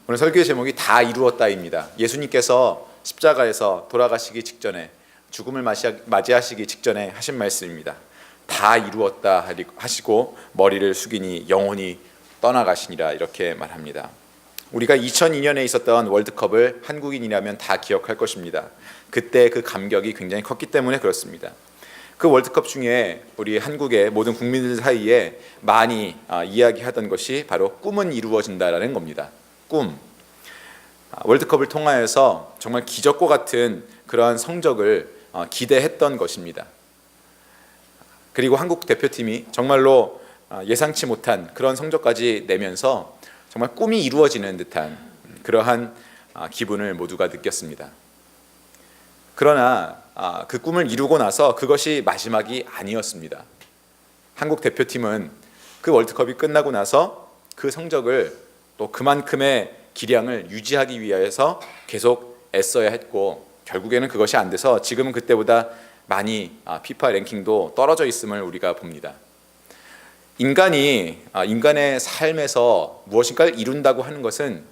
오늘 설교의 제목이 다 이루었다입니다. 예수님께서 십자가에서 돌아가시기 직전에, 죽음을 맞이하시기 직전에 하신 말씀입니다. 다 이루었다 하시고 머리를 숙이니 영원히 떠나가시니라, 이렇게 말합니다. 우리가 2002년에 있었던 월드컵을 한국인이라면 다 기억할 것입니다. 그때 그 감격이 굉장히 컸기 때문에 그렇습니다. 그 월드컵 중에 우리 한국의 모든 국민들 사이에 많이 이야기하던 것이 바로 꿈은 이루어진다라는 겁니다. 꿈. 월드컵을 통하여서 정말 기적과 같은 그러한 성적을 기대했던 것입니다. 그리고 한국 대표팀이 정말로 예상치 못한 그런 성적까지 내면서 정말 꿈이 이루어지는 듯한 그러한 기분을 모두가 느꼈습니다. 그러나 그 꿈을 이루고 나서 그것이 마지막이 아니었습니다. 한국 대표팀은 그 월드컵이 끝나고 나서 그 성적을 또 그만큼의 기량을 유지하기 위해서 계속 애써야 했고, 결국에는 그것이 안 돼서 지금은 그때보다 많이 피파 랭킹도 떨어져 있음을 우리가 봅니다. 인간의 삶에서 무엇인가를 이룬다고 하는 것은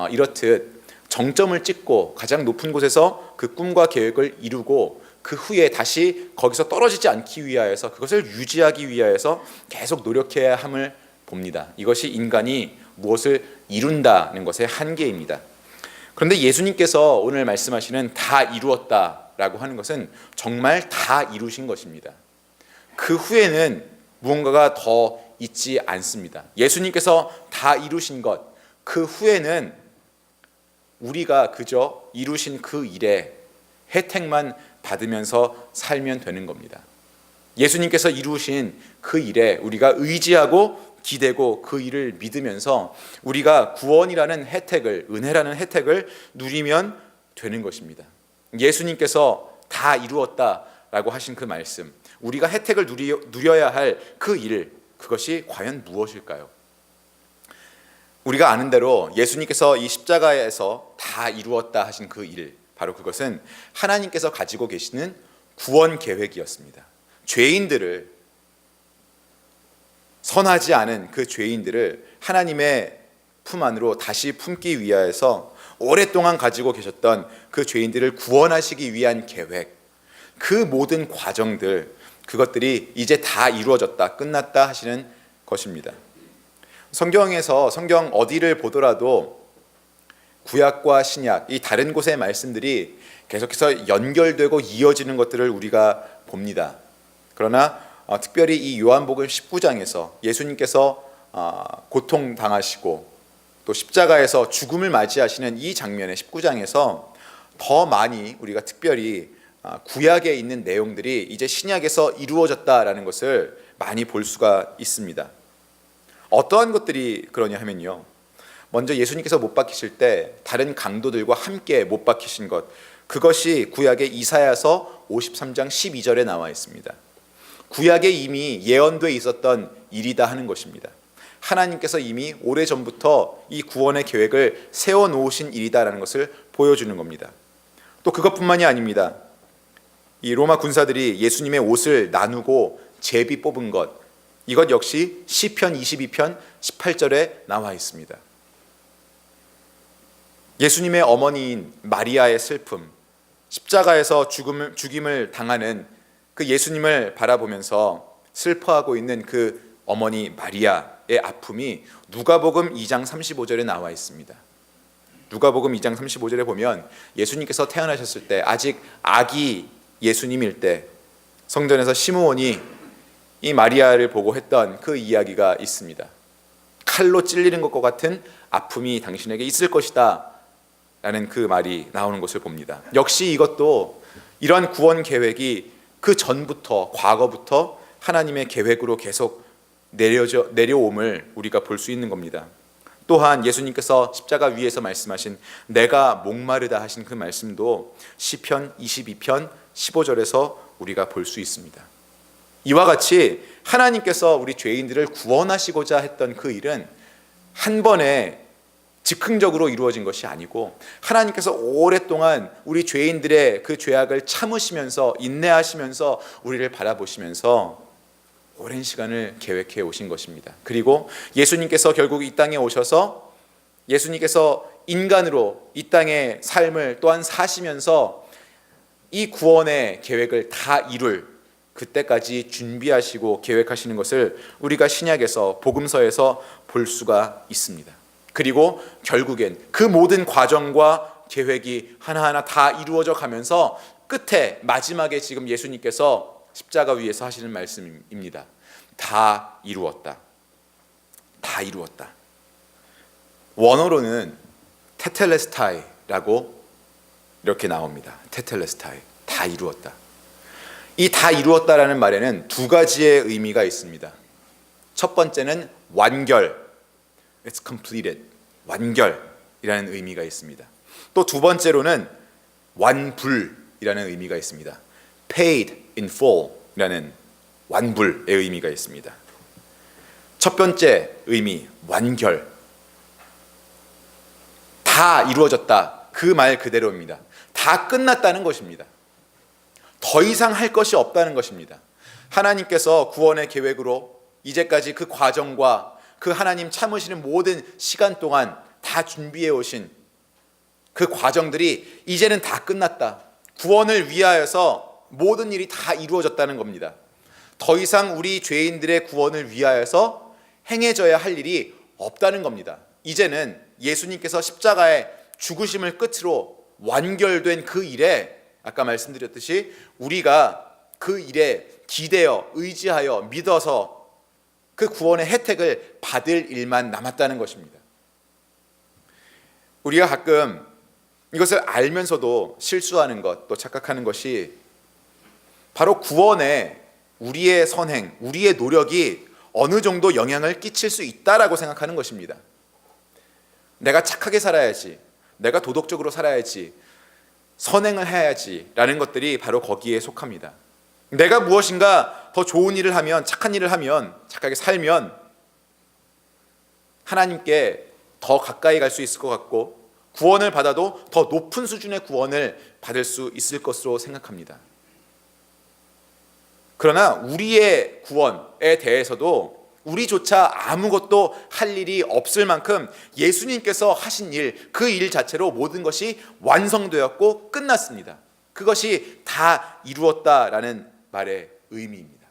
이렇듯 정점을 찍고 가장 높은 곳에서 그 꿈과 계획을 이루고 그 후에 다시 거기서 떨어지지 않기 위하여서, 그것을 유지하기 위하여서 계속 노력해야 함을 봅니다. 이것이 인간이 무엇을 이룬다는 것의 한계입니다. 그런데 예수님께서 오늘 말씀하시는 다 이루었다라고 하는 것은 정말 다 이루신 것입니다. 그 후에는 무언가가 더 있지 않습니다. 예수님께서 다 이루신 것, 그 후에는 우리가 그저 이루신 그 일에 혜택만 받으면서 살면 되는 겁니다. 예수님께서 이루신 그 일에 우리가 의지하고 기대고 그 일을 믿으면서 우리가 구원이라는 혜택을, 은혜라는 혜택을 누리면 되는 것입니다. 예수님께서 다 이루었다라고 하신 그 말씀, 우리가 혜택을 누려야 할 그 일, 그것이 과연 무엇일까요? 우리가 아는 대로 예수님께서 이 십자가에서 다 이루었다 하신 그 일, 바로 그것은 하나님께서 가지고 계시는 구원 계획이었습니다. 죄인들을, 선하지 않은 그 죄인들을 하나님의 품 안으로 다시 품기 위하여서 오랫동안 가지고 계셨던 그 죄인들을 구원하시기 위한 계획, 그 모든 과정들, 그것들이 이제 다 이루어졌다, 끝났다 하시는 것입니다. 성경에서, 성경 어디를 보더라도 구약과 신약, 이 다른 곳의 말씀들이 계속해서 연결되고 이어지는 것들을 우리가 봅니다. 그러나 특별히 이 요한복음 19장에서 예수님께서 고통당하시고 또 십자가에서 죽음을 맞이하시는 이 장면의 19장에서 더 많이 우리가 특별히 구약에 있는 내용들이 이제 신약에서 이루어졌다라는 것을 많이 볼 수가 있습니다. 어떠한 것들이 그러냐 하면요, 먼저 예수님께서 못 박히실 때 다른 강도들과 함께 못 박히신 것, 그것이 구약의 이사야서 53장 12절에 나와 있습니다. 구약에 이미 예언되어 있었던 일이다 하는 것입니다. 하나님께서 이미 오래전부터 이 구원의 계획을 세워놓으신 일이다라는 것을 보여주는 겁니다. 또 그것뿐만이 아닙니다. 이 로마 군사들이 예수님의 옷을 나누고 제비 뽑은 것, 이것 역시 시편 22편 18절에 나와 있습니다. 예수님의 어머니인 마리아의 슬픔, 십자가에서 죽임을 당하는 그 예수님을 바라보면서 슬퍼하고 있는 그 어머니 마리아의 아픔이 누가복음 2장 35절에 나와 있습니다. 누가복음 2장 35절에 보면 예수님께서 태어나셨을 때, 아직 아기 예수님일 때 성전에서 시므온이 이 마리아를 보고 했던 그 이야기가 있습니다. 칼로 찔리는 것과 같은 아픔이 당신에게 있을 것이다 라는 그 말이 나오는 것을 봅니다. 역시 이것도 이러한 구원 계획이 그 전부터, 과거부터 하나님의 계획으로 계속 내려옴을 우리가 볼 수 있는 겁니다. 또한 예수님께서 십자가 위에서 말씀하신 내가 목마르다 하신 그 말씀도 시편 22편 15절에서 우리가 볼 수 있습니다. 이와 같이 하나님께서 우리 죄인들을 구원하시고자 했던 그 일은 한 번에 즉흥적으로 이루어진 것이 아니고, 하나님께서 오랫동안 우리 죄인들의 그 죄악을 참으시면서, 인내하시면서 우리를 바라보시면서 오랜 시간을 계획해 오신 것입니다. 그리고 예수님께서 결국 이 땅에 오셔서 예수님께서 인간으로 이 땅의 삶을 또한 사시면서 이 구원의 계획을 다 이룰 그때까지 준비하시고 계획하시는 것을 우리가 신약에서 복음서에서 볼 수가 있습니다. 그리고 결국엔 그 모든 과정과 계획이 하나하나 다 이루어져 가면서 끝에 마지막에 지금 예수님께서 십자가 위에서 하시는 말씀입니다. 다 이루었다. 다 이루었다. 원어로는 테텔레스타이라고 이렇게 나옵니다. 테텔레스타이. 다 이루었다. 이 다 이루었다라는 말에는 두 가지의 의미가 있습니다. 첫 번째는 완결. It's completed. 완결이라는 의미가 있습니다. 또 두 번째로는 완불이라는 의미가 있습니다. Paid in full이라는 완불의 의미가 있습니다. 첫 번째 의미, 완결. 다 이루어졌다. 그 말 그대로입니다. 다 끝났다는 것입니다. 더 이상 할 것이 없다는 것입니다. 하나님께서 구원의 계획으로 이제까지 그 과정과 그 하나님 참으시는 모든 시간 동안 다 준비해 오신 그 과정들이 이제는 다 끝났다. 구원을 위하여서 모든 일이 다 이루어졌다는 겁니다. 더 이상 우리 죄인들의 구원을 위하여서 행해져야 할 일이 없다는 겁니다. 이제는 예수님께서 십자가의 죽으심을 끝으로 완결된 그 일에 아까 말씀드렸듯이 우리가 그 일에 기대어 의지하여 믿어서 그 구원의 혜택을 받을 일만 남았다는 것입니다. 우리가 가끔 이것을 알면서도 실수하는 것, 또 착각하는 것이 바로 구원에 우리의 선행, 우리의 노력이 어느 정도 영향을 끼칠 수 있다라고 생각하는 것입니다. 내가 착하게 살아야지, 내가 도덕적으로 살아야지, 선행을 해야지 라는 것들이 바로 거기에 속합니다. 내가 무엇인가 더 좋은 일을 하면, 착한 일을 하면, 착하게 살면 하나님께 더 가까이 갈 수 있을 것 같고 구원을 받아도 더 높은 수준의 구원을 받을 수 있을 것으로 생각합니다. 그러나 우리의 구원에 대해서도 우리조차 아무것도 할 일이 없을 만큼 예수님께서 하신 일, 그 일 자체로 모든 것이 완성되었고 끝났습니다. 그것이 다 이루었다라는 말의 의미입니다.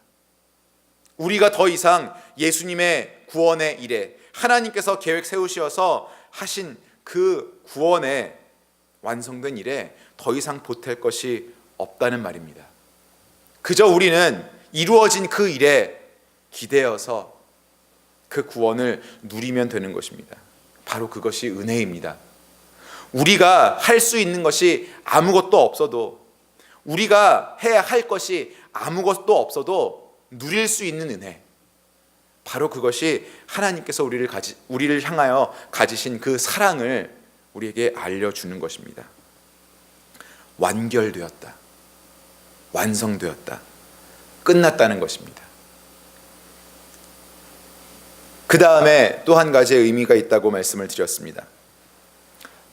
우리가 더 이상 예수님의 구원의 일에 하나님께서 계획 세우셔서 하신 그 구원의 완성된 일에 더 이상 보탤 것이 없다는 말입니다. 그저 우리는 이루어진 그 일에 기대어서 그 구원을 누리면 되는 것입니다. 바로 그것이 은혜입니다. 우리가 할 수 있는 것이 아무것도 없어도, 우리가 해야 할 것이 아무것도 없어도 누릴 수 있는 은혜, 바로 그것이 하나님께서 우리를 향하여 가지신 그 사랑을 우리에게 알려주는 것입니다. 완결되었다, 완성되었다, 끝났다는 것입니다. 그 다음에 또 한 가지의 의미가 있다고 말씀을 드렸습니다.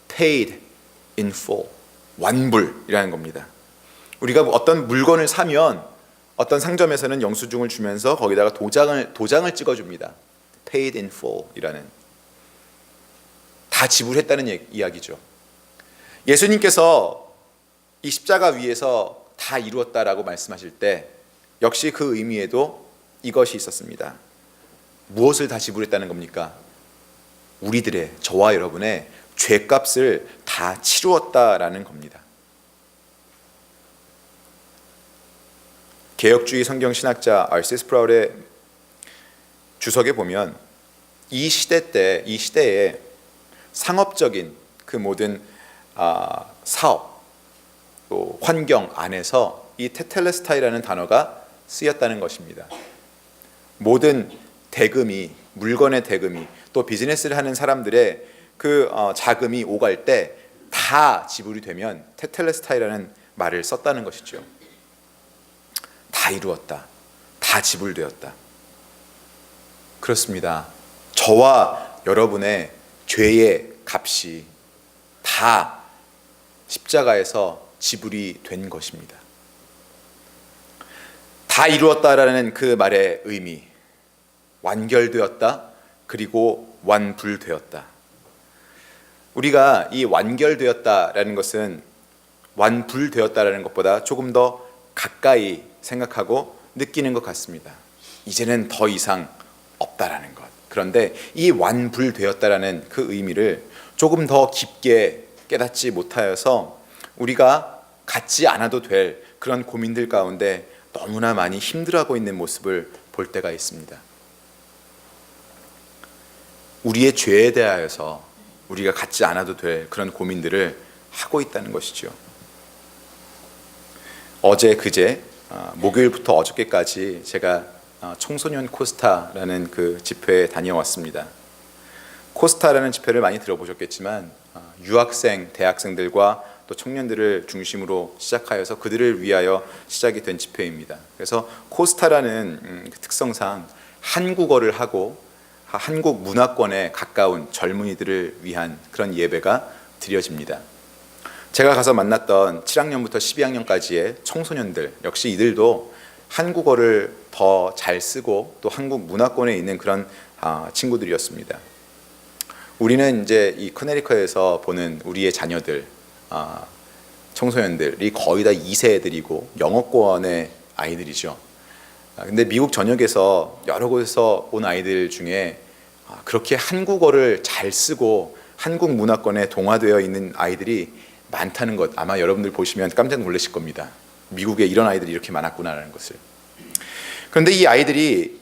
Paid in full, 완불이라는 겁니다. 우리가 어떤 물건을 사면 어떤 상점에서는 영수증을 주면서 거기다가 도장을 찍어줍니다. Paid in full이라는, 다 지불했다는 이야기죠. 예수님께서 이 십자가 위에서 다 이루었다라고 말씀하실 때 역시 그 의미에도 이것이 있었습니다. 무엇을 다 지불했다는 겁니까? 우리들의, 저와 여러분의 죄값을 다 치루었다라는 겁니다. 개혁주의 성경신학자 R.C. 스프라울의 주석에 보면 이 시대에 상업적인 그 모든 사업, 또 환경 안에서 이 테텔레스타이라는 단어가 쓰였다는 것입니다. 모든 대금이, 물건의 대금이, 또 비즈니스를 하는 사람들의 그 자금이 오갈 때 다 지불이 되면 테텔레스타이라는 말을 썼다는 것이죠. 다 이루었다, 다 지불되었다. 그렇습니다. 저와 여러분의 죄의 값이 다 십자가에서 지불이 된 것입니다. 다 이루었다라는 그 말의 의미, 완결되었다, 그리고 완불되었다. 우리가 이 완결되었다라는 것은 완불되었다라는 것보다 조금 더 가까이 생각하고 느끼는 것 같습니다. 이제는 더 이상 없다라는 것. 그런데 이 완불되었다라는 그 의미를 조금 더 깊게 깨닫지 못하여서 우리가 갖지 않아도 될 그런 고민들 가운데 너무나 많이 힘들어하고 있는 모습을 볼 때가 있습니다. 우리의 죄에 대하여서 우리가 갖지 않아도 될 그런 고민들을 하고 있다는 것이죠. 어제 그제 목요일부터 어저께까지 제가 청소년 코스타라는 그 집회에 다녀왔습니다. 코스타라는 집회를 많이 들어보셨겠지만 유학생, 대학생들과 또 청년들을 중심으로 시작하여서 그들을 위하여 시작이 된 집회입니다. 그래서 코스타라는 그 특성상 한국어를 하고 한국 문화권에 가까운 젊은이들을 위한 그런 예배가 드려집니다. 제가 가서 만났던 7학년부터 12학년까지의 청소년들 역시 이들도 한국어를 더 잘 쓰고 또 한국 문화권에 있는 그런 친구들이었습니다. 우리는 이제 이 커네리커에서 보는 우리의 자녀들, 청소년들이 거의 다 2세 애들이고 영어권의 아이들이죠. 근데 미국 전역에서 여러 곳에서 온 아이들 중에 그렇게 한국어를 잘 쓰고 한국 문화권에 동화되어 있는 아이들이 많다는 것, 아마 여러분들 보시면 깜짝 놀라실 겁니다. 미국에 이런 아이들이 이렇게 많았구나라는 것을. 그런데 이 아이들이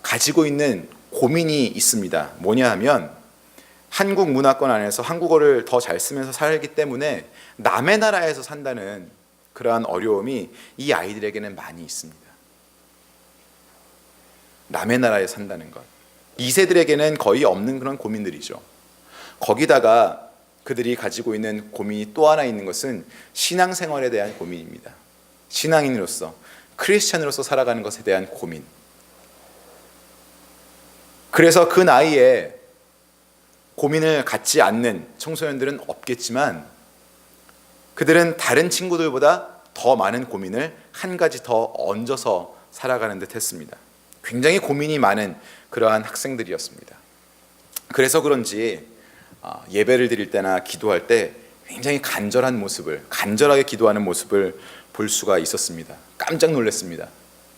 가지고 있는 고민이 있습니다. 뭐냐 하면 한국 문화권 안에서 한국어를 더 잘 쓰면서 살기 때문에 남의 나라에서 산다는 그러한 어려움이 이 아이들에게는 많이 있습니다. 남의 나라에 산다는 것. 2세들에게는 거의 없는 그런 고민들이죠. 거기다가 그들이 가지고 있는 고민이 또 하나 있는 것은 신앙생활에 대한 고민입니다. 신앙인으로서, 크리스찬으로서 살아가는 것에 대한 고민. 그래서 그 나이에 고민을 갖지 않는 청소년들은 없겠지만 그들은 다른 친구들보다 더 많은 고민을 한 가지 더 얹어서 살아가는 듯 했습니다. 굉장히 고민이 많은 그러한 학생들이었습니다. 그래서 그런지 예배를 드릴 때나 기도할 때 굉장히 간절하게 기도하는 모습을 볼 수가 있었습니다. 깜짝 놀랐습니다.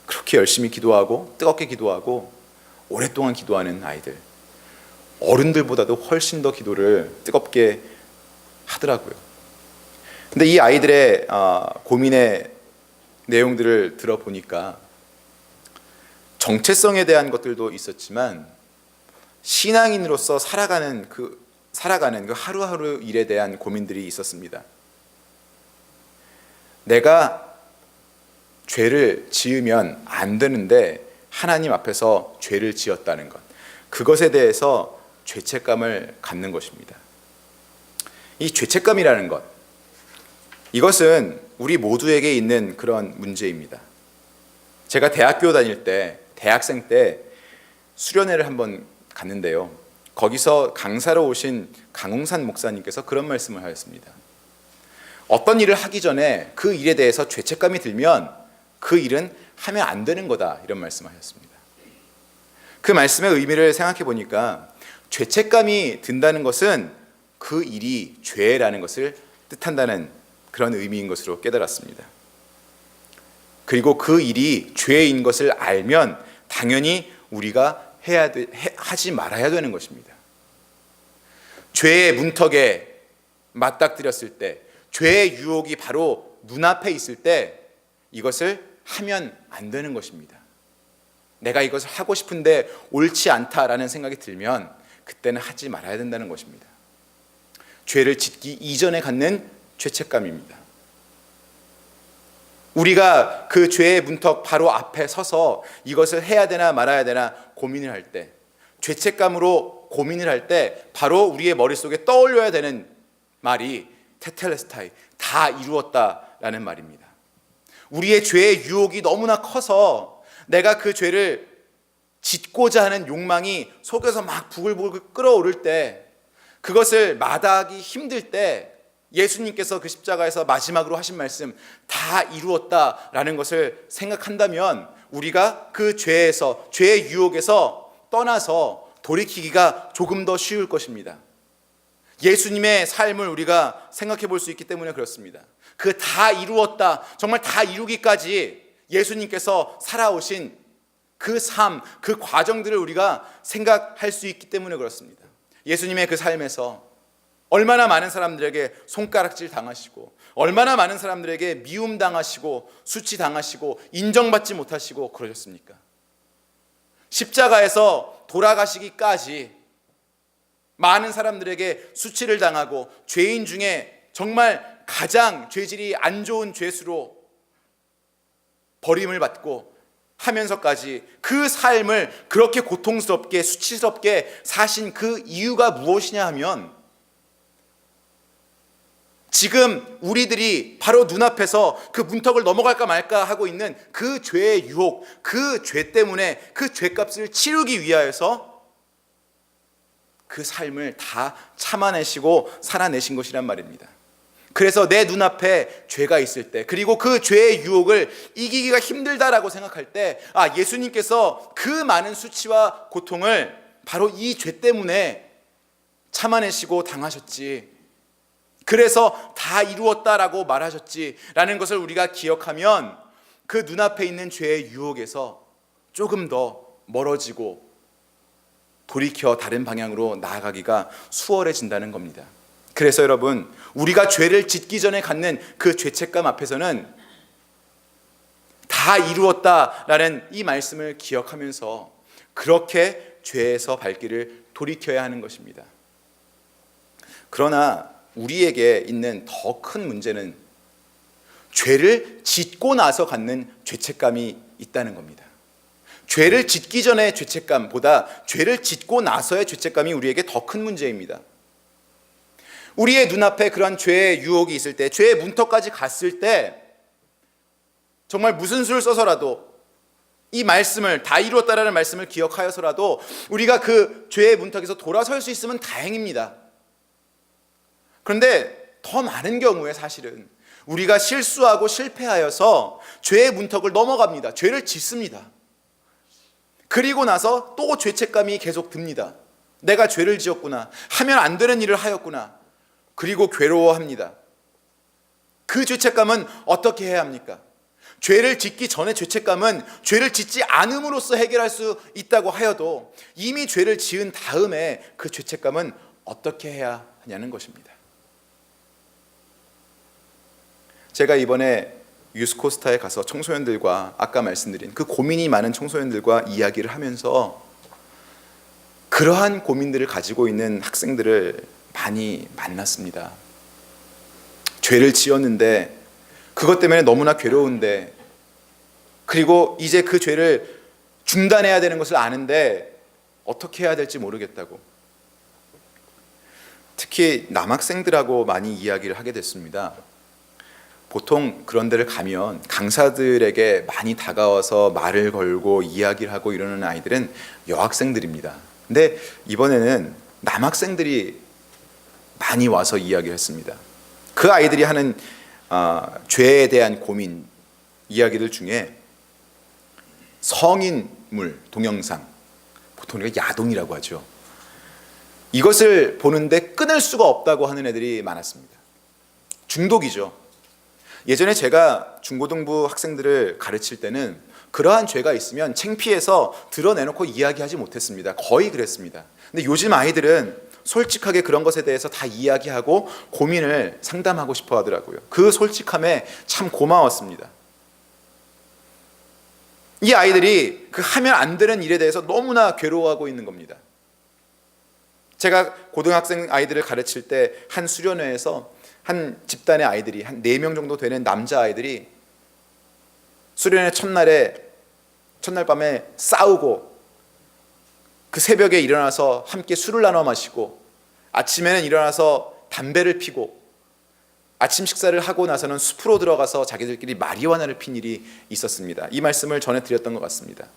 그렇게 열심히 기도하고 뜨겁게 기도하고 오랫동안 기도하는 아이들, 어른들보다도 훨씬 더 기도를 뜨겁게 하더라고요. 근데 이 아이들의 고민의 내용들을 들어보니까 정체성에 대한 것들도 있었지만 신앙인으로서 살아가는 그 하루하루 일에 대한 고민들이 있었습니다. 내가 죄를 지으면 안 되는데 하나님 앞에서 죄를 지었다는 것, 그것에 대해서 죄책감을 갖는 것입니다. 이 죄책감이라는 것, 이것은 우리 모두에게 있는 그런 문제입니다. 제가 대학교 다닐 때, 대학생 때 수련회를 한번 갔는데요. 거기서 강사로 오신 강홍산 목사님께서 그런 말씀을 하셨습니다. 어떤 일을 하기 전에 그 일에 대해서 죄책감이 들면 그 일은 하면 안 되는 거다, 이런 말씀을 하셨습니다. 그 말씀의 의미를 생각해 보니까 죄책감이 든다는 것은 그 일이 죄라는 것을 뜻한다는 그런 의미인 것으로 깨달았습니다. 그리고 그 일이 죄인 것을 알면 당연히 우리가 하지 말아야 되는 것입니다. 죄의 문턱에 맞닥뜨렸을 때, 죄의 유혹이 바로 눈앞에 있을 때 이것을 하면 안 되는 것입니다. 내가 이것을 하고 싶은데 옳지 않다라는 생각이 들면 그때는 하지 말아야 된다는 것입니다. 죄를 짓기 이전에 갖는 죄책감입니다. 우리가 그 죄의 문턱 바로 앞에 서서 이것을 해야 되나 말아야 되나 고민을 할 때, 죄책감으로 고민을 할 때 바로 우리의 머릿속에 떠올려야 되는 말이 테텔레스타이, 다 이루었다라는 말입니다. 우리의 죄의 유혹이 너무나 커서 내가 그 죄를 짓고자 하는 욕망이 속에서 막 부글부글 끓어오를 때, 그것을 마다하기 힘들 때 예수님께서 그 십자가에서 마지막으로 하신 말씀, 다 이루었다라는 것을 생각한다면 우리가 그 죄의 유혹에서 떠나서 돌이키기가 조금 더 쉬울 것입니다. 예수님의 삶을 우리가 생각해 볼 수 있기 때문에 그렇습니다. 그 다 이루었다, 정말 다 이루기까지 예수님께서 살아오신 그 삶, 그 과정들을 우리가 생각할 수 있기 때문에 그렇습니다. 예수님의 그 삶에서 얼마나 많은 사람들에게 손가락질 당하시고, 얼마나 많은 사람들에게 미움 당하시고, 수치 당하시고, 인정받지 못하시고 그러셨습니까? 십자가에서 돌아가시기까지 많은 사람들에게 수치를 당하고, 죄인 중에 정말 가장 죄질이 안 좋은 죄수로 버림을 받고 하면서까지 그 삶을 그렇게 고통스럽게 수치스럽게 사신 그 이유가 무엇이냐 하면, 지금 우리들이 바로 눈앞에서 그 문턱을 넘어갈까 말까 하고 있는 그 죄의 유혹, 그 죄 때문에 그 죄값을 치르기 위하여서 그 삶을 다 참아내시고 살아내신 것이란 말입니다. 그래서 내 눈앞에 죄가 있을 때, 그리고 그 죄의 유혹을 이기기가 힘들다라고 생각할 때, 예수님께서 그 많은 수치와 고통을 바로 이 죄 때문에 참아내시고 당하셨지, 그래서 다 이루었다라고 말하셨지라는 것을 우리가 기억하면 그 눈앞에 있는 죄의 유혹에서 조금 더 멀어지고 돌이켜 다른 방향으로 나아가기가 수월해진다는 겁니다. 그래서 여러분, 우리가 죄를 짓기 전에 갖는 그 죄책감 앞에서는 다 이루었다라는 이 말씀을 기억하면서 그렇게 죄에서 발길을 돌이켜야 하는 것입니다. 그러나 우리에게 있는 더 큰 문제는 죄를 짓고 나서 갖는 죄책감이 있다는 겁니다. 죄를 짓기 전의 죄책감보다 죄를 짓고 나서의 죄책감이 우리에게 더 큰 문제입니다. 우리의 눈앞에 그런 죄의 유혹이 있을 때, 죄의 문턱까지 갔을 때 정말 무슨 수를 써서라도 이 말씀을, 다 이루었다라는 말씀을 기억하여서라도 우리가 그 죄의 문턱에서 돌아설 수 있으면 다행입니다. 그런데 더 많은 경우에 사실은 우리가 실수하고 실패하여서 죄의 문턱을 넘어갑니다. 죄를 짓습니다. 그리고 나서 또 죄책감이 계속 듭니다. 내가 죄를 지었구나, 하면 안 되는 일을 하였구나. 그리고 괴로워합니다. 그 죄책감은 어떻게 해야 합니까? 죄를 짓기 전에 죄책감은 죄를 짓지 않음으로써 해결할 수 있다고 하여도 이미 죄를 지은 다음에 그 죄책감은 어떻게 해야 하냐는 것입니다. 제가 이번에 유스코스타에 가서 청소년들과, 아까 말씀드린 그 고민이 많은 청소년들과 이야기를 하면서 그러한 고민들을 가지고 있는 학생들을 많이 만났습니다. 죄를 지었는데 그것 때문에 너무나 괴로운데, 그리고 이제 그 죄를 중단해야 되는 것을 아는데 어떻게 해야 될지 모르겠다고. 특히 남학생들하고 많이 이야기를 하게 됐습니다. 보통 그런 데를 가면 강사들에게 많이 다가와서 말을 걸고 이야기를 하고 이러는 아이들은 여학생들입니다. 근데 이번에는 남학생들이 많이 와서 이야기를 했습니다. 그 아이들이 하는 죄에 대한 고민 이야기들 중에 성인물 동영상, 보통 우리가 야동이라고 하죠. 이것을 보는데 끊을 수가 없다고 하는 애들이 많았습니다. 중독이죠. 예전에 제가 중고등부 학생들을 가르칠 때는 그러한 죄가 있으면 창피해서 드러내놓고 이야기하지 못했습니다. 거의 그랬습니다. 근데 요즘 아이들은 솔직하게 그런 것에 대해서 다 이야기하고 고민을 상담하고 싶어 하더라고요. 그 솔직함에 참 고마웠습니다. 이 아이들이 그 하면 안 되는 일에 대해서 너무나 괴로워하고 있는 겁니다. 제가 고등학생 아이들을 가르칠 때 한 수련회에서 한 집단의 아이들이 한 4명 정도 되는 남자아이들이 수련회 첫날 밤에 싸우고 그 새벽에 일어나서 함께 술을 나눠 마시고 아침에는 일어나서 담배를 피고 아침 식사를 하고 나서는 숲으로 들어가서 자기들끼리 마리화나를 핀 일이 있었습니다. 이 말씀을 전해드렸던 것 같습니다.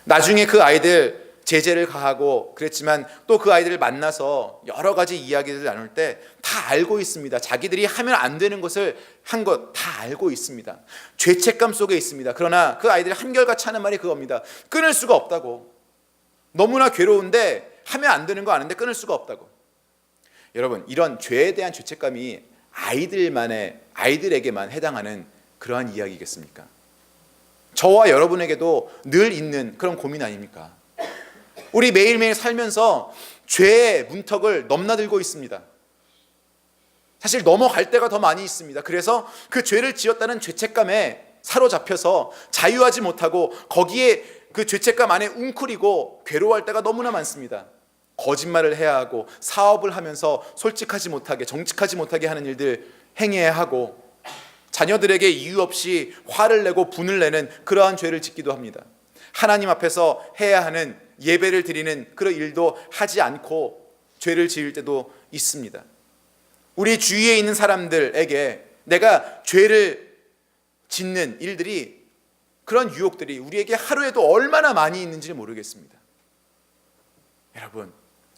나중에 그 아이들 제재를 가하고 그랬지만 또 그 아이들을 만나서 여러 가지 이야기를 나눌 때 다 알고 있습니다. 자기들이 하면 안 되는 것을 한 것 다 알고 있습니다. 죄책감 속에 있습니다. 그러나 그 아이들이 한결같이 하는 말이 그겁니다. 끊을 수가 없다고. 너무나 괴로운데 하면 안 되는 거 아는데 끊을 수가 없다고. 여러분, 이런 죄에 대한 죄책감이 아이들에게만 해당하는 그러한 이야기겠습니까? 저와 여러분에게도 늘 있는 그런 고민 아닙니까? 우리 매일매일 살면서 죄의 문턱을 넘나들고 있습니다. 사실 넘어갈 때가 더 많이 있습니다. 그래서 그 죄를 지었다는 죄책감에 사로잡혀서 자유하지 못하고 거기에 그 죄책감 안에 웅크리고 괴로워할 때가 너무나 많습니다. 거짓말을 해야 하고 사업을 하면서 솔직하지 못하게, 정직하지 못하게 하는 일들 행해야 하고 자녀들에게 이유 없이 화를 내고 분을 내는 그러한 죄를 짓기도 합니다. 하나님 앞에서 해야 하는 예배를 드리는 그런 일도 하지 않고 죄를 지을 때도 있습니다. 우리 주위에 있는 사람들에게 내가 죄를 짓는 일들이, 그런 유혹들이 우리에게 하루에도 얼마나 많이 있는지 모르겠습니다. 여러분,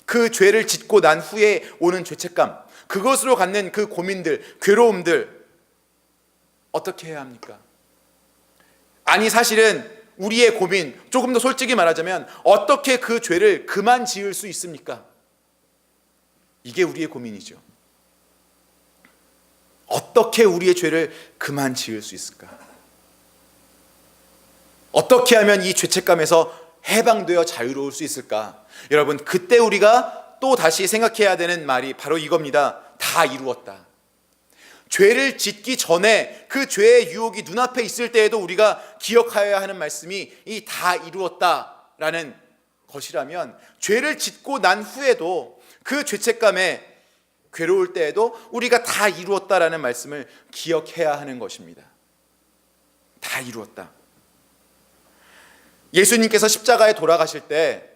그 죄를 짓고 난 후에 오는 죄책감, 그것으로 갖는 그 고민들, 괴로움들 어떻게 해야 합니까? 아니, 사실은 우리의 고민, 조금 더 솔직히 말하자면 어떻게 그 죄를 그만 지을 수 있습니까? 이게 우리의 고민이죠. 어떻게 우리의 죄를 그만 지을 수 있을까? 어떻게 하면 이 죄책감에서 해방되어 자유로울 수 있을까? 여러분, 그때 우리가 또 다시 생각해야 되는 말이 바로 이겁니다. 다 이루었다. 죄를 짓기 전에 그 죄의 유혹이 눈앞에 있을 때에도 우리가 기억하여야 하는 말씀이 이 다 이루었다라는 것이라면, 죄를 짓고 난 후에도 그 죄책감에 괴로울 때에도 우리가 다 이루었다라는 말씀을 기억해야 하는 것입니다. 다 이루었다. 예수님께서 십자가에 돌아가실 때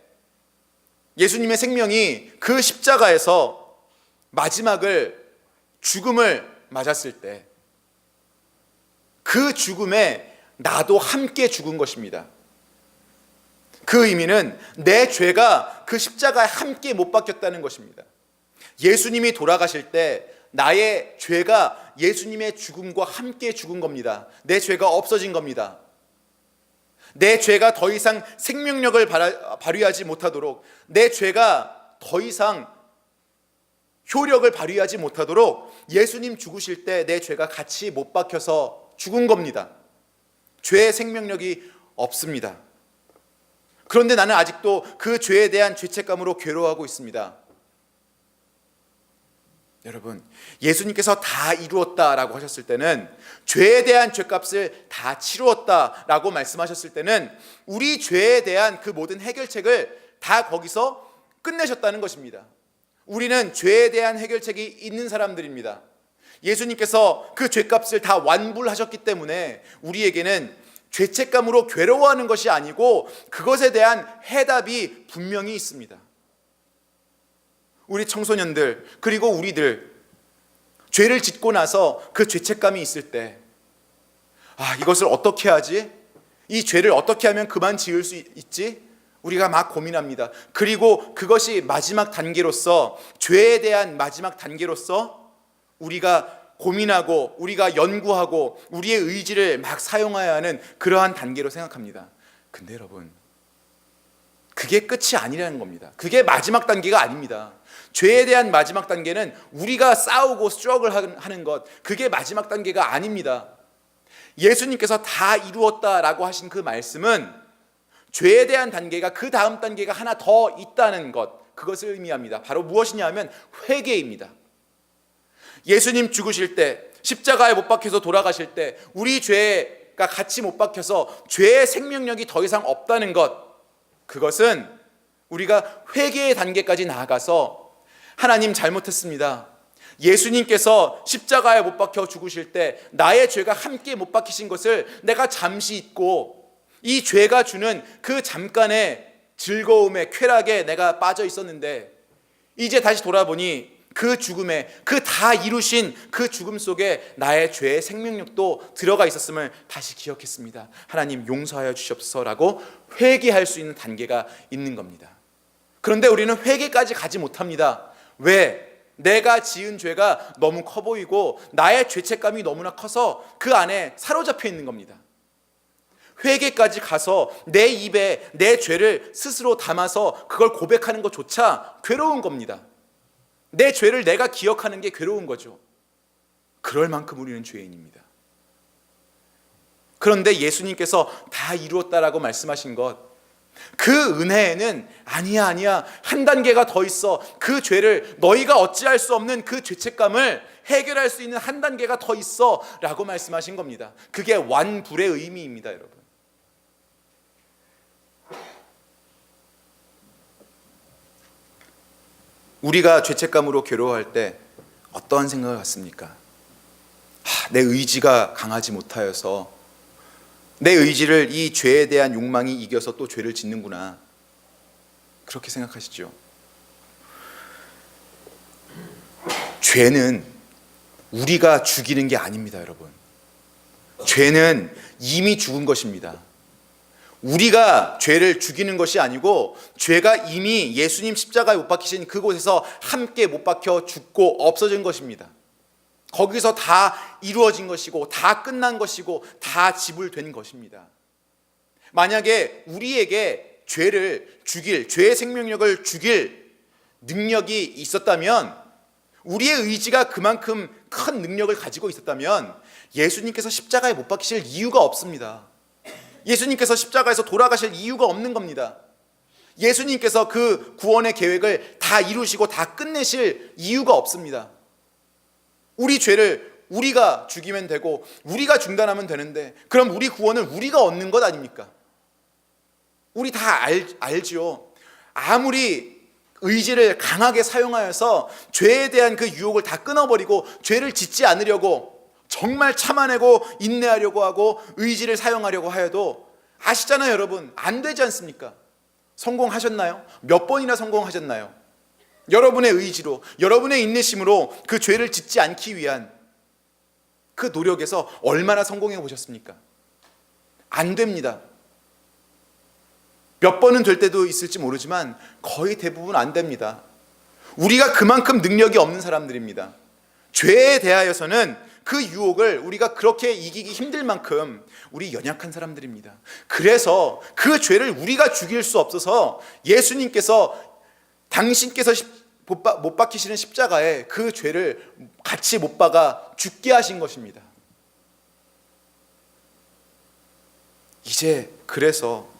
예수님의 생명이 그 십자가에서 마지막을, 죽음을 맞았을 때 그 죽음에 나도 함께 죽은 것입니다. 그 의미는 내 죄가 그 십자가에 함께 못 박혔다는 것입니다. 예수님이 돌아가실 때 나의 죄가 예수님의 죽음과 함께 죽은 겁니다. 내 죄가 없어진 겁니다. 내 죄가 더 이상 생명력을 발휘하지 못하도록, 내 죄가 더 이상 효력을 발휘하지 못하도록 예수님 죽으실 때 내 죄가 같이 못 박혀서 죽은 겁니다. 죄의 생명력이 없습니다. 그런데 나는 아직도 그 죄에 대한 죄책감으로 괴로워하고 있습니다. 여러분, 예수님께서 다 이루었다라고 하셨을 때는, 죄에 대한 죄값을 다 치루었다라고 말씀하셨을 때는 우리 죄에 대한 그 모든 해결책을 다 거기서 끝내셨다는 것입니다. 우리는 죄에 대한 해결책이 있는 사람들입니다. 예수님께서 그 죄값을 다 완불하셨기 때문에 우리에게는 죄책감으로 괴로워하는 것이 아니고 그것에 대한 해답이 분명히 있습니다. 우리 청소년들, 그리고 우리들, 죄를 짓고 나서 그 죄책감이 있을 때, 이것을 어떻게 하지? 이 죄를 어떻게 하면 그만 지을 수 있지? 우리가 막 고민합니다. 그리고 그것이 마지막 단계로서, 죄에 대한 마지막 단계로서 우리가 고민하고 우리가 연구하고 우리의 의지를 막 사용해야 하는 그러한 단계로 생각합니다. 근데 여러분, 그게 끝이 아니라는 겁니다. 그게 마지막 단계가 아닙니다. 죄에 대한 마지막 단계는 우리가 싸우고 스트러글 하는 것, 그게 마지막 단계가 아닙니다. 예수님께서 다 이루었다라고 하신 그 말씀은 죄에 대한 단계가, 그 다음 단계가 하나 더 있다는 것, 그것을 의미합니다. 바로 무엇이냐 하면 회개입니다. 예수님 죽으실 때, 십자가에 못 박혀서 돌아가실 때 우리 죄가 같이 못 박혀서 죄의 생명력이 더 이상 없다는 것, 그것은 우리가 회개의 단계까지 나아가서 하나님 잘못했습니다. 예수님께서 십자가에 못 박혀 죽으실 때 나의 죄가 함께 못 박히신 것을 내가 잠시 잊고 이 죄가 주는 그 잠깐의 즐거움에, 쾌락에 내가 빠져 있었는데, 이제 다시 돌아보니 그 죽음에, 그 다 이루신 그 죽음 속에 나의 죄의 생명력도 들어가 있었음을 다시 기억했습니다. 하나님 용서하여 주시옵소서라고 회개할 수 있는 단계가 있는 겁니다. 그런데 우리는 회개까지 가지 못합니다. 왜? 내가 지은 죄가 너무 커 보이고 나의 죄책감이 너무나 커서 그 안에 사로잡혀 있는 겁니다. 회개까지 가서 내 입에 내 죄를 스스로 담아서 그걸 고백하는 것조차 괴로운 겁니다. 내 죄를 내가 기억하는 게 괴로운 거죠. 그럴 만큼 우리는 죄인입니다. 그런데 예수님께서 다 이루었다라고 말씀하신 것, 그 은혜에는 아니야 한 단계가 더 있어. 그 죄를 너희가 어찌할 수 없는 그 죄책감을 해결할 수 있는 한 단계가 더 있어 라고 말씀하신 겁니다. 그게 완불의 의미입니다, 여러분. 우리가 죄책감으로 괴로워할 때 어떠한 생각을 갖습니까? 내 의지가 강하지 못하여서, 내 의지를 이 죄에 대한 욕망이 이겨서 또 죄를 짓는구나, 그렇게 생각하시죠. 죄는 우리가 죽이는 게 아닙니다, 여러분. 죄는 이미 죽은 것입니다. 우리가 죄를 죽이는 것이 아니고, 죄가 이미 예수님 십자가에 못 박히신 그곳에서 함께 못 박혀 죽고 없어진 것입니다. 거기서 다 이루어진 것이고, 다 끝난 것이고, 다 지불된 것입니다. 만약에 우리에게 죄를 죽일, 죄의 생명력을 죽일 능력이 있었다면, 우리의 의지가 그만큼 큰 능력을 가지고 있었다면 예수님께서 십자가에 못 박히실 이유가 없습니다. 예수님께서 십자가에서 돌아가실 이유가 없는 겁니다. 예수님께서 그 구원의 계획을 다 이루시고 다 끝내실 이유가 없습니다. 우리 죄를 우리가 죽이면 되고 우리가 중단하면 되는데, 그럼 우리 구원을 우리가 얻는 것 아닙니까? 우리 다 알지요. 아무리 의지를 강하게 사용하여서 죄에 대한 그 유혹을 다 끊어버리고 죄를 짓지 않으려고 정말 참아내고 인내하려고 하고 의지를 사용하려고 하여도, 아시잖아요, 여러분. 안 되지 않습니까? 성공하셨나요? 몇 번이나 성공하셨나요? 여러분의 의지로, 여러분의 인내심으로 그 죄를 짓지 않기 위한 그 노력에서 얼마나 성공해 보셨습니까? 안 됩니다. 몇 번은 될 때도 있을지 모르지만 거의 대부분 안 됩니다. 우리가 그만큼 능력이 없는 사람들입니다. 죄에 대하여서는 그 유혹을 우리가 그렇게 이기기 힘들 만큼 우리 연약한 사람들입니다. 그래서 그 죄를 우리가 죽일 수 없어서 예수님께서 당신께서 못 박히시는 십자가에 그 죄를 같이 못 박아 죽게 하신 것입니다. 이제 그래서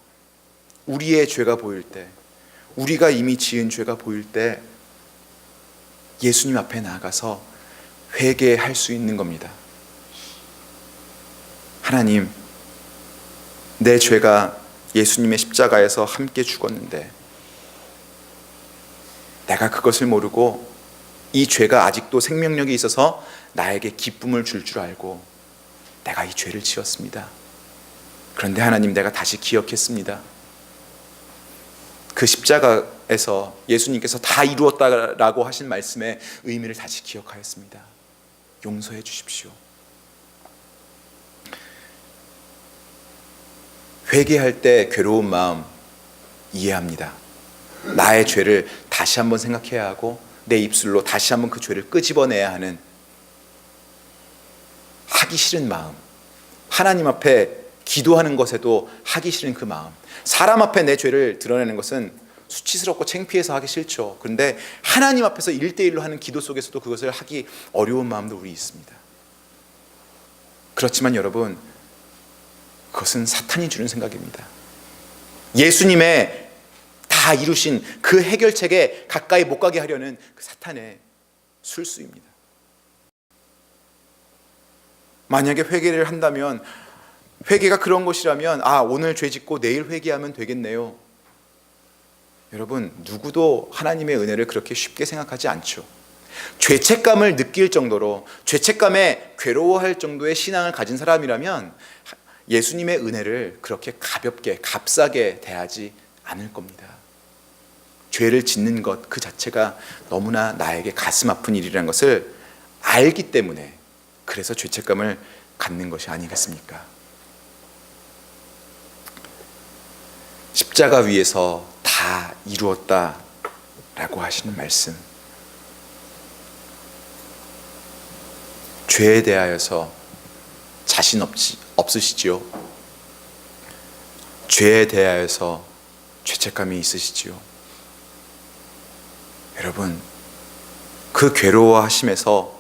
우리의 죄가 보일 때, 우리가 이미 지은 죄가 보일 때 예수님 앞에 나가서 회개할 수 있는 겁니다. 하나님, 내 죄가 예수님의 십자가에서 함께 죽었는데 내가 그것을 모르고 이 죄가 아직도 생명력이 있어서 나에게 기쁨을 줄 줄 알고 내가 이 죄를 지었습니다. 그런데 하나님, 내가 다시 기억했습니다. 그 십자가에서 예수님께서 다 이루었다라고 하신 말씀의 의미를 다시 기억하였습니다. 용서해 주십시오. 회개할 때 괴로운 마음 이해합니다. 나의 죄를 다시 한번 생각해야 하고 내 입술로 다시 한번 그 죄를 끄집어내야 하는 하기 싫은 마음, 하나님 앞에 기도하는 것에도 하기 싫은 그 마음, 사람 앞에 내 죄를 드러내는 것은 수치스럽고 창피해서 하기 싫죠. 그런데 하나님 앞에서 1대1로 하는 기도 속에서도 그것을 하기 어려운 마음도 우리 있습니다. 그렇지만 여러분, 그것은 사탄이 주는 생각입니다. 예수님의 다 이루신 그 해결책에 가까이 못 가게 하려는 그 사탄의 술수입니다. 만약에 회개를 한다면, 회개가 그런 것이라면 오늘 죄 짓고 내일 회개하면 되겠네요. 여러분, 누구도 하나님의 은혜를 그렇게 쉽게 생각하지 않죠. 죄책감을 느낄 정도로, 죄책감에 괴로워할 정도의 신앙을 가진 사람이라면 예수님의 은혜를 그렇게 가볍게 값싸게 대하지 않을 겁니다. 죄를 짓는 것 그 자체가 너무나 나에게 가슴 아픈 일이라는 것을 알기 때문에, 그래서 죄책감을 갖는 것이 아니겠습니까? 십자가 위에서 다 이루었다라고 하시는 말씀, 죄에 대하여서 자신 없으시지요? 죄에 대하여서 죄책감이 있으시지요? 여러분, 그 괴로워하심에서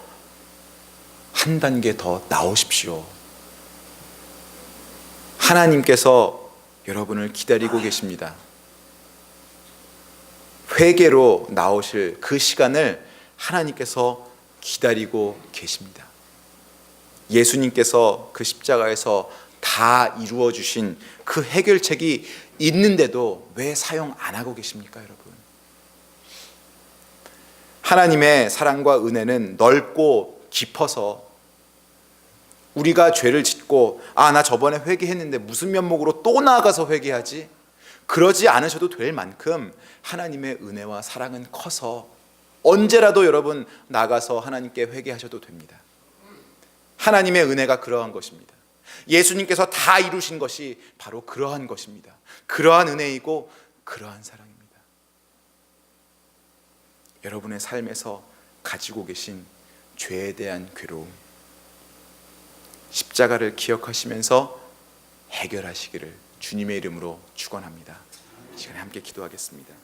한 단계 더 나오십시오. 하나님께서 여러분을 기다리고 계십니다. 회개로 나오실 그 시간을 하나님께서 기다리고 계십니다. 예수님께서 그 십자가에서 다 이루어 주신 그 해결책이 있는데도 왜 사용 안 하고 계십니까, 여러분? 하나님의 사랑과 은혜는 넓고 깊어서 우리가 죄를 짓고 나 저번에 회개했는데 무슨 면목으로 또 나아가서 회개하지? 그러지 않으셔도 될 만큼 하나님의 은혜와 사랑은 커서 언제라도 여러분 나가서 하나님께 회개하셔도 됩니다. 하나님의 은혜가 그러한 것입니다. 예수님께서 다 이루신 것이 바로 그러한 것입니다. 그러한 은혜이고 그러한 사랑입니다. 여러분의 삶에서 가지고 계신 죄에 대한 괴로움, 십자가를 기억하시면서 해결하시기를 주님의 이름으로 축원합니다. 이 시간에 함께 기도하겠습니다.